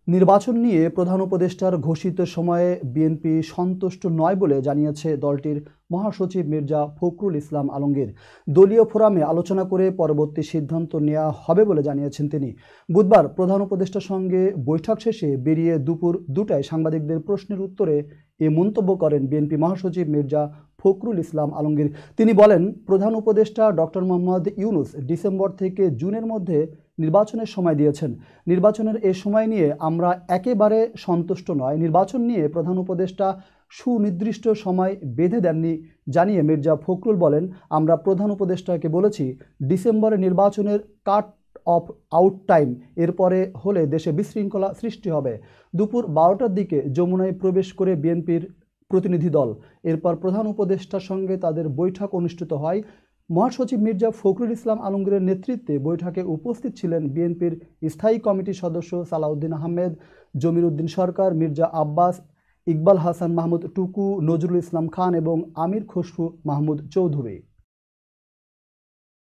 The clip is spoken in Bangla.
নির্বাচন নিয়ে প্রধান উপদেষ্টার ঘোষিত সময়ে বিএনপি সন্তুষ্ট নয় বলে জানিয়েছে দলটির মহাসচিব মির্জা ফখরুল ইসলাম আলমগীর। দলীয় ফোরামে আলোচনা করে পরবর্তী সিদ্ধান্ত নেওয়া হবে বলে জানিয়েছেন তিনি। বুধবার প্রধান উপদেষ্টার সঙ্গে বৈঠক শেষে বেরিয়ে দুপুর 2টায় সাংবাদিকদের প্রশ্নের উত্তরে এ মন্তব্য করেন বিএনপি মহাসচিব মির্জা ফখরুল ইসলাম আলমগীর। তিনি বলেন, প্রধান উপদেষ্টা ডক্টর মোহাম্মদ ইউনূস ডিসেম্বর থেকে জুনের মধ্যে নির্বাচনের সময় দিয়েছেন। নির্বাচনের এ সময় নিয়ে আমরা একেবারে সন্তুষ্ট নয়। নির্বাচন নিয়ে প্রধান উপদেষ্টা সুনির্দিষ্ট সময় বেঁধে দেননি জানিয়ে মির্জা ফখরুল বলেন, আমরা প্রধান উপদেষ্টাকে বলেছি ডিসেম্বরে নির্বাচনের কাট অফ আউট টাইম, এরপরে হলে দেশে বিশৃঙ্খলা সৃষ্টি হবে। দুপুর 12টার দিকে যমুনায় প্রবেশ করে বিএনপির প্রতিনিধি দল, এরপর প্রধান উপদেষ্টার সঙ্গে তাদের বৈঠক অনুষ্ঠিত হয়। মহাসচিব মির্জা ফখরুল ইসলাম আলমগীরের নেতৃত্বে বৈঠকে উপস্থিত ছিলেন বিএনপির স্থায়ী কমিটির সদস্য সালাউদ্দিন আহমেদ, জমির উদ্দিন সরকার, মির্জা আব্বাস, ইকবাল হাসান মাহমুদ টুকু, নজরুল ইসলাম খান এবং আমির খসরু মাহমুদ চৌধুরী।